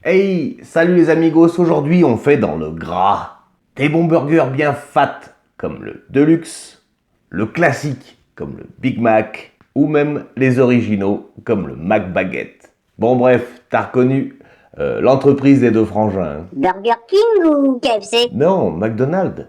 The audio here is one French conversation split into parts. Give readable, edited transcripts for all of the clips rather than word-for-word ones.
Hey, salut les amigos, aujourd'hui on fait dans le gras. Des bons burgers bien fat comme le Deluxe, le classique comme le Big Mac ou même les originaux comme le McBaguette. Bon bref, t'as reconnu l'entreprise des deux frangins. Burger King ou KFC? Non, McDonald's.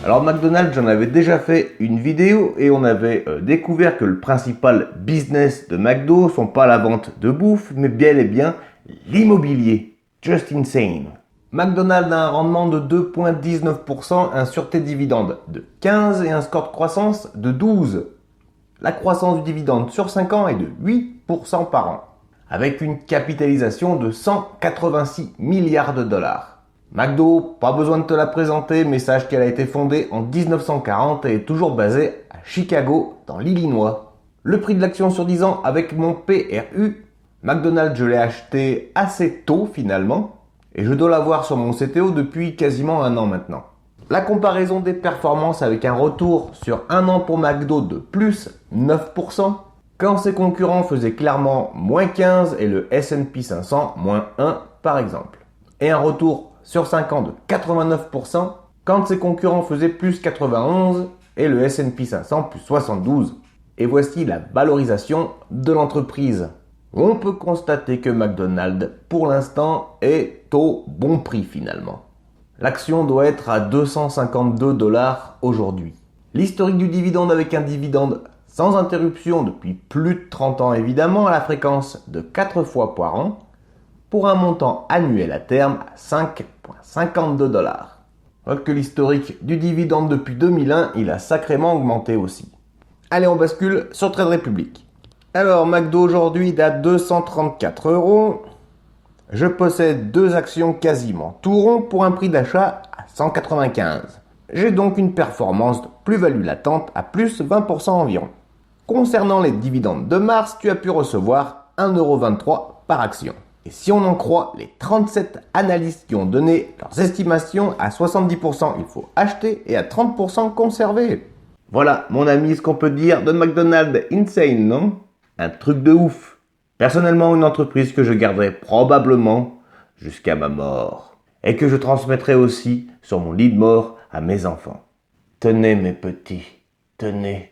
Alors McDonald's, j'en avais déjà fait une vidéo et on avait découvert que le principal business de McDo sont pas la vente de bouffe, mais bien et bien l'immobilier. Just insane. McDonald's a un rendement de 2,19%, un sûreté dividende de 15 et un score de croissance de 12. La croissance du dividende sur 5 ans est de 8% par an, avec une capitalisation de 186 milliards de dollars. McDo, pas besoin de te la présenter, mais sache qu'elle a été fondée en 1940 et est toujours basée à Chicago, dans l'Illinois. Le prix de l'action sur 10 ans avec mon PRU, McDonald's je l'ai acheté assez tôt finalement, et je dois l'avoir sur mon CTO depuis quasiment un an maintenant. La comparaison des performances avec un retour sur un an pour McDo de plus 9%, quand ses concurrents faisaient clairement moins 15 et le S&P 500 moins 1 par exemple. Et un retour sur 5 ans de 89% quand ses concurrents faisaient plus 91 et le S&P 500 plus 72. Et voici la valorisation de l'entreprise. On peut constater que McDonald's, pour l'instant, est au bon prix finalement. L'action doit être à 252 $ aujourd'hui. L'historique du dividende avec un dividende sans interruption depuis plus de 30 ans évidemment à la fréquence de 4 fois par an, pour un montant annuel à terme à 5,52 $. Alors que l'historique du dividende depuis 2001, il a sacrément augmenté aussi. Allez, on bascule sur Trade Republic. Alors, McDo aujourd'hui est à 234 €. Je possède deux actions quasiment tout rond pour un prix d'achat à 195. J'ai donc une performance de plus-value latente à plus 20% environ. Concernant les dividendes de mars, tu as pu recevoir 1,23 € par action. Et si on en croit les 37 analystes qui ont donné leurs estimations, à 70% il faut acheter et à 30% conserver. Voilà, mon ami, ce qu'on peut dire de McDonald's. Insane, non? Un truc de ouf. Personnellement, une entreprise que je garderai probablement jusqu'à ma mort. Et que je transmettrai aussi sur mon lit de mort à mes enfants. Tenez mes petits, tenez.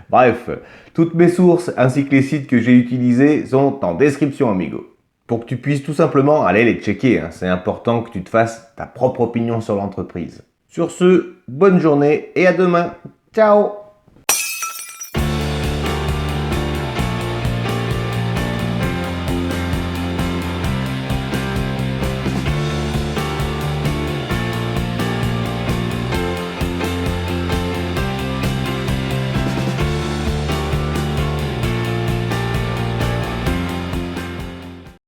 Bref, toutes mes sources ainsi que les sites que j'ai utilisés sont en description, amigo. Pour que tu puisses tout simplement aller les checker, c'est important que tu te fasses ta propre opinion sur l'entreprise. Sur ce, bonne journée et à demain. Ciao!